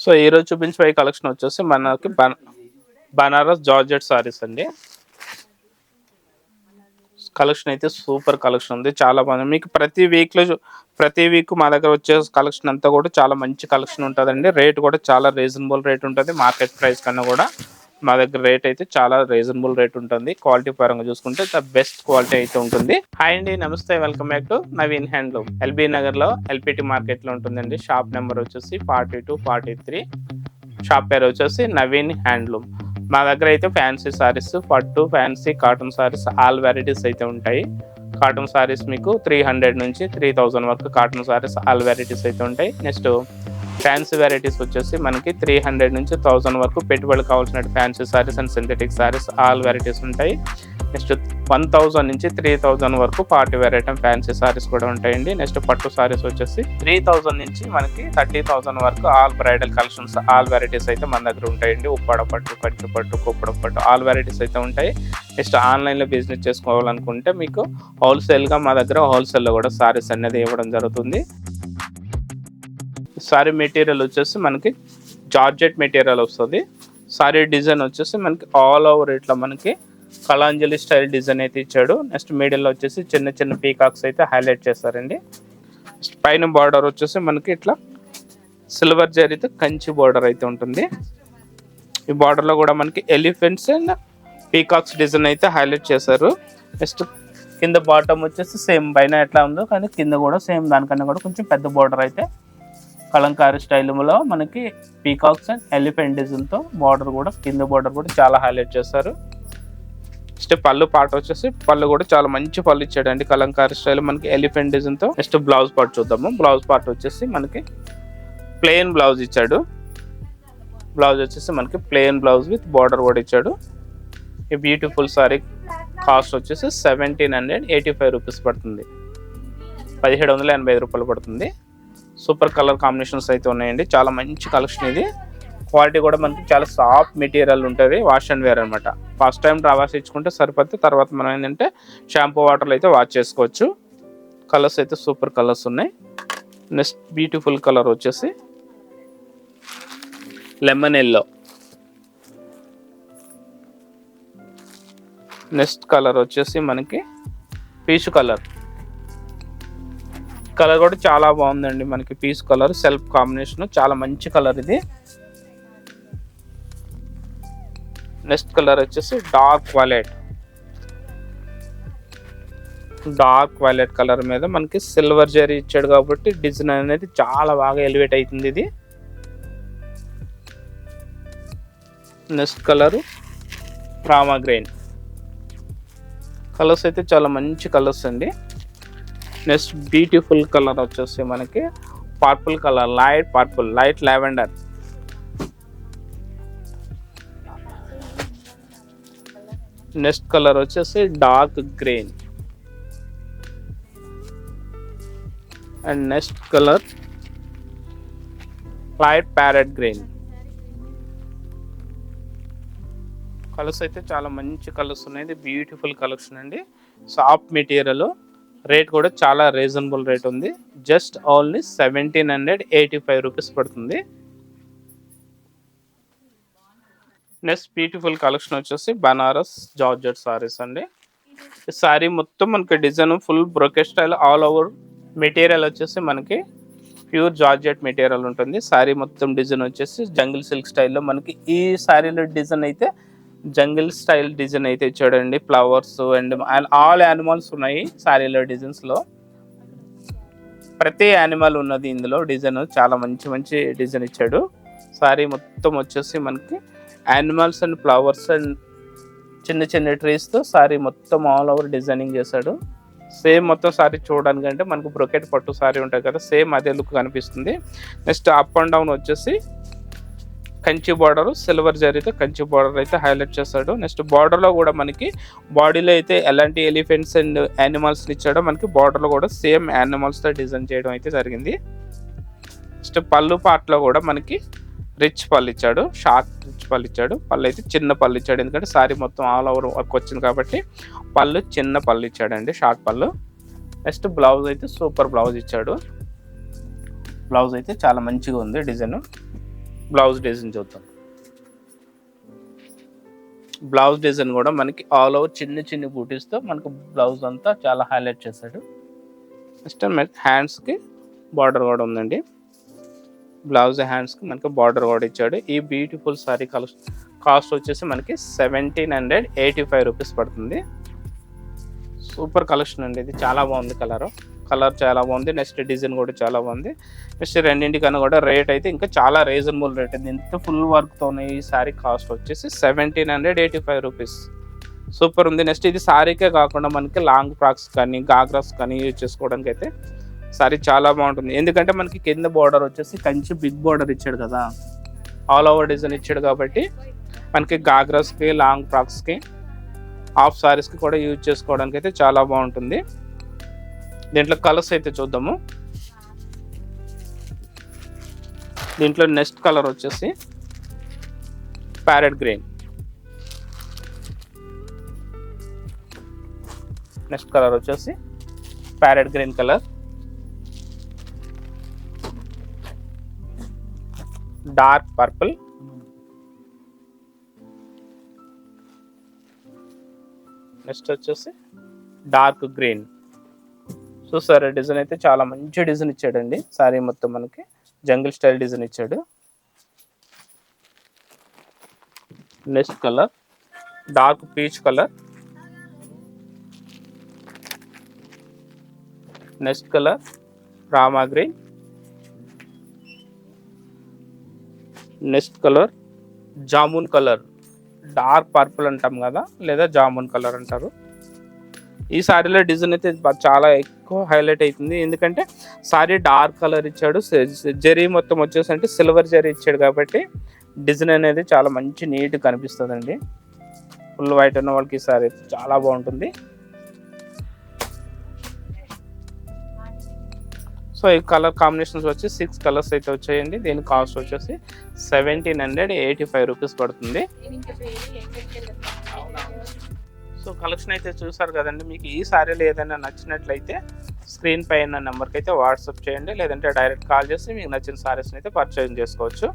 So ఈరోజు చూపించే collection వచ్చేసి మనకి బనారస్ జార్జెట్ సారీస్ అండి. కలెక్షన్ అయితే సూపర్ కలెక్షన్ ఉంది, చాలా బాగుంది. మీకు ప్రతి వీక్ మా దగ్గర వచ్చే కలెక్షన్ అంతా కూడా చాలా మంచి కలెక్షన్ ఉంటుందండి. రేట్ కూడా చాలా రీజనబుల్ రేట్ ఉంటుంది. మార్కెట్ ప్రైస్ కన్నా కూడా మా దగ్గర రేట్ అయితే చాలా రీజనబుల్ రేట్ ఉంటుంది. క్వాలిటీ పరంగా చూసుకుంటే ద బెస్ట్ క్వాలిటీ అయితే ఉంటుంది. హాయ్ అండి, నమస్తే, welcome back to Naveen handloom. LB Nagar లో ఎల్పిటి మార్కెట్ లో ఉంటుందండి. షాప్ నెంబర్ వచ్చేసి 42, 43. షాప్ పేరు వచ్చేసి నవీన్ హ్యాండ్లూమ్. మా దగ్గర అయితే ఫ్యాన్సీ సారీస్, పట్టు, fancy, cotton saris all varieties అయితే ఉంటాయి. కాటన్ సారీస్ మీకు 300 నుంచి 3000 వరకు కాటన్ సారీస్ ఆల్ వెరైటీస్ అయితే ఉంటాయి. నెక్స్ట్ ఫ్యాన్సీ వెరైటీస్ వచ్చేసి మనకి 300 నుంచి 1000 వరకు పెట్టుబడి కావాల్సిన fancy saris and synthetic saris all varieties ఉంటాయి. నెక్స్ట్ 1000 నుంచి 3000 వరకు పార్టీ వెరైటీ ఫ్యాన్సీ సారీస్ కూడా ఉంటాయండి. నెక్స్ట్ పట్టు సారీస్ వచ్చేసి 3000 నుంచి మనకి 30,000 వరకు all bridal collections all varieties అయితే మన దగ్గర ఉంటాయండి. ఉప్పాడ పట్టు, కంచి పట్టు, కుప్పడం పట్టు ఆల్ వెరైటీస్ అయితే ఉంటాయి. నెక్స్ట్ ఆన్లైన్లో బిజినెస్ చేసుకోవాలనుకుంటే మీకు హోల్సేల్గా మా దగ్గర హోల్సేల్లో కూడా సారీస్ అనేది ఇవ్వడం జరుగుతుంది. సారీ మెటీరియల్ వచ్చేసి మనకి జార్జెట్ మెటీరియల్ వస్తుంది. సారీ డిజైన్ వచ్చేసి మనకి ఆల్ ఓవర్ ఇట్లా మనకి కళాంజలి స్టైల్ డిజైన్ అయితే ఇచ్చాడు. నెక్స్ట్ మిడిల్లో వచ్చేసి చిన్న చిన్న పీకాక్స్ అయితే హైలైట్ చేస్తారండి. పైన బార్డర్ వచ్చేసి మనకి ఇట్లా సిల్వర్ జరీతో కంచి బార్డర్ అయితే ఉంటుంది. ఈ బార్డర్లో కూడా మనకి ఎలిఫెంట్స్ అండ్ పీకాక్స్ డిజైన్ అయితే హైలైట్ చేశారు. నెక్స్ట్ కింద బాటమ్ వచ్చేసి సేమ్ పైన ఎట్లా ఉందో కానీ కింద కూడా సేమ్ దానికన్నా కూడా కొంచెం పెద్ద బార్డర్ అయితే కలంకారీ స్టైల్లో మనకి పీకాక్స్ అండ్ ఎలిఫెంట్ డిజైన్తో బార్డర్ కూడా కింద బార్డర్ కూడా చాలా హైలైట్ చేస్తారు. నెక్స్ట్ పళ్ళు పార్ట్ వచ్చేసి పళ్ళు కూడా చాలా మంచి పళ్ళు ఇచ్చాడండి కలంకారీ స్టైల్ మనకి ఎలిఫెంట్ డిజైన్తో. నెక్స్ట్ బ్లౌజ్ పార్ట్ చూద్దాము. బ్లౌజ్ పార్ట్ వచ్చేసి మనకి ప్లెయిన్ బ్లౌజ్ ఇచ్చాడు. బ్లౌజ్ వచ్చేసి మనకి ప్లెయిన్ బ్లౌజ్ విత్ బార్డర్ కూడా ఇచ్చాడు. ఈ బ్యూటిఫుల్ సారీ కాస్ట్ వచ్చేసి 1785 రూపీస్ పడుతుంది. 1785 రూపాయలు పడుతుంది. సూపర్ కలర్ కాంబినేషన్స్ అయితే ఉన్నాయండి. చాలా మంచి కలెక్షన్ ఇది. క్వాలిటీ కూడా మనకి చాలా సాఫ్ట్ మెటీరియల్ ఉంటుంది. వాష్ అండ్ వేర్ అనమాట. ఫస్ట్ టైం వాష్ ఇచ్చుకుంటే సరిపోతే తర్వాత మనం ఏంటంటే షాంపూ వాటర్లో అయితే వాష్ చేసుకోవచ్చు. కలర్స్ అయితే సూపర్ కలర్స్ ఉన్నాయి. నెక్స్ట్ బ్యూటిఫుల్ కలర్ వచ్చేసి లెమన్ ఎల్లో. నెక్స్ట్ కలర్ వచ్చేసి మనకి పీచు కలర్. కలర్ కూడా చాలా బాగుందండి. మనకి పీచు కలర్ సెల్ఫ్ కాంబినేషన్ చాలా మంచి కలర్ ఇది. నెక్స్ట్ కలర్ వచ్చేసి డార్క్ వైలెట్ కలర్ మీద మనకి సిల్వర్ జరీ ఇచ్చాడు కాబట్టి డిజైన్ అనేది చాలా బాగా ఎలివేట్ అవుతుంది ఇది. Next colour Rama green. Colours అయితే చాలా మంచి కలర్స్ అండి. నెక్స్ట్ బ్యూటిఫుల్ కలర్ వచ్చేసి మనకి purple colour, light purple, light lavender. Next colour వచ్చేసి dark green and next colour light parrot green. Colours అయితే చాలా మంచి కలర్స్ ఉన్నాయి. ఇది బ్యూటిఫుల్ కలెక్షన్ అండి. Soft material. రేట్ కూడా చాలా రీజనబుల్ రేట్ ఉంది. జస్ట్ ఓన్లీ 1785 రూపీస్ పడుతుంది. నెక్స్ట్ బ్యూటిఫుల్ కలెక్షన్ వచ్చేసి బనారస్ జార్జెట్ సారీస్ అండి. ఈ సారీ మొత్తం మనకి design full brocade style all over material వచ్చేసి మనకి ప్యూర్ జార్జెట్ మెటీరియల్ ఉంటుంది. సారీ మొత్తం డిజైన్ వచ్చేసి జంగిల్ సిల్క్ స్టైల్లో మనకి ఈ సారీలో డిజైన్ అయితే జంగిల్ స్టైల్ డిజైన్ అయితే ఇచ్చాడండి. ఫ్లవర్స్ అండ్ ఆల్ యానిమల్స్ ఉన్నాయి సారీలో డిజైన్స్లో. ప్రతి యానిమల్ ఉన్నది ఇందులో. డిజైన్ చాలా మంచి మంచి డిజైన్ ఇచ్చాడు. సారీ మొత్తం వచ్చేసి మనకి యానిమల్స్ అండ్ ఫ్లవర్స్ అండ్ చిన్న చిన్న ట్రీస్తో సారీ మొత్తం ఆల్ ఓవర్ డిజైనింగ్ చేశాడు. సేమ్ మొత్తం సారీ చూడడానికంటే మనకు బ్రొకెట్ పట్టు సారీ ఉంటుంది కదా, సేమ్ అదే లుక్ కనిపిస్తుంది. నెక్స్ట్ అప్ అండ్ డౌన్ వచ్చేసి కంచి బార్డర్, సిల్వర్ జరీతో కంచి బార్డర్ అయితే హైలైట్ చేస్తాడు. నెక్స్ట్ బార్డర్లో కూడా మనకి బాడీలో అయితే ఎలాంటి ఎలిఫెంట్స్ అండ్ యానిమల్స్ని ఇచ్చాడో మనకి బార్డర్లో కూడా సేమ్ యానిమల్స్తో డిజైన్ చేయడం అయితే జరిగింది. నెక్స్ట్ పళ్ళు పార్ట్లో కూడా మనకి రిచ్ పళ్ళు ఇచ్చాడు. షార్ట్ రిచ్ పళ్ళు ఇచ్చాడు. పళ్ళు అయితే చిన్న పళ్ళు ఇచ్చాడు. ఎందుకంటే సారీ మొత్తం ఆల్ ఓవర్ వర్క్ వచ్చింది కాబట్టి పళ్ళు చిన్న పళ్ళు ఇచ్చాడండి, షార్ట్ పళ్ళు. నెక్స్ట్ బ్లౌజ్ అయితే సూపర్ బ్లౌజ్ ఇచ్చాడు. బ్లౌజ్ అయితే చాలా మంచిగా ఉంది డిజైన్. బ్లౌజ్ డిజైన్ చూద్దాం. బ్లౌజ్ డిజైన్ కూడా మనకి ఆల్ ఓవర్ చిన్న చిన్న బూటీస్తో మనకు బ్లౌజ్ అంతా చాలా హైలైట్ చేశాడు. నెక్స్ట్ మనకి హ్యాండ్స్కి బార్డర్ కూడా ఉందండి. బ్లౌజ్ హ్యాండ్స్కి మనకి బార్డర్ కూడా ఇచ్చాడు. ఈ బ్యూటిఫుల్ సారీ కాస్ట్ వచ్చేసి మనకి 1785 రూపీస్ పడుతుంది. సూపర్ కలెక్షన్ అండి, ఇది చాలా బాగుంది. కలర్ చాలా బాగుంది. నెక్స్ట్ డిజైన్ కూడా చాలా బాగుంది. నెక్స్ట్ రెండింటికన్నా కూడా రేట్ అయితే ఇంకా చాలా రీజనబుల్ రేట్ ఉంది. ఇంత ఫుల్ వర్క్తో ఈ సారీ కాస్ట్ వచ్చేసి 1785 రూపీస్. సూపర్ ఉంది. నెక్స్ట్ ఇది సారీకే కాకుండా మనకి లాంగ్ ఫ్రాక్స్ కానీ గాగ్రాస్ కానీ యూజ్ చేసుకోవడానికి అయితే సారీ చాలా బాగుంటుంది. ఎందుకంటే మనకి కింద బార్డర్ వచ్చేసి కంచి బిగ్ బార్డర్ ఇచ్చాడు కదా, ఆల్ ఓవర్ డిజైన్ ఇచ్చాడు కాబట్టి మనకి గాగ్రాస్కి లాంగ్ ఫ్రాక్స్కి హాఫ్ సారీస్కి కూడా యూజ్ చేసుకోవడానికి అయితే చాలా బాగుంటుంది. దీంట్లో కలర్స్ అయితే చూద్దాము. దీంట్లో నెక్స్ట్ కలర్ వచ్చేసి ప్యారెట్ గ్రీన్. నెక్స్ట్ కలర్ వచ్చేసి parrot green colour. Dark purple. Next వచ్చేసి డార్క్ గ్రీన్. చూసారా డిజైన్ అయితే చాలా మంచి డిజైన్ ఇచ్చాడండి. సారీ మొత్తం మనకి జంగిల్ స్టైల్ డిజైన్ ఇచ్చాడు. Next colour dark peach colour. Next colour Rama green. Next colour jamun colour, dark purple అంటాం కదా, లేదా జామున్ కలర్ అంటారు. ఈ సారీలో డిజైన్ అయితే చాలా ఎక్కువ హైలైట్ అవుతుంది. ఎందుకంటే సారీ డార్క్ కలర్ ఇచ్చాడు, జరీ మొత్తం వచ్చేసి అంటే సిల్వర్ జరీ ఇచ్చాడు కాబట్టి డిజైన్ అనేది చాలా మంచి నీట్గా కనిపిస్తుందండి. ఫుల్ వైట్ ఉన్న వాళ్ళకి ఈ సారీ అయితే చాలా బాగుంటుంది. సో ఈ కలర్ కాంబినేషన్స్ వచ్చి 6 కలర్స్ అయితే వచ్చాయండి. దీని కాస్ట్ వచ్చేసి 1785 రూపీస్ పడుతుంది. సో కలెక్షన్ అయితే చూసారు కదండి. మీకు ఈ సారీలో ఏదైనా నచ్చినట్లయితే స్క్రీన్ పై ఉన్న నెంబర్కి అయితే వాట్సాప్ చేయండి, లేదంటే డైరెక్ట్ కాల్ చేసి మీకు నచ్చిన సారీస్ని అయితే పర్చేజ్ చేసుకోవచ్చు.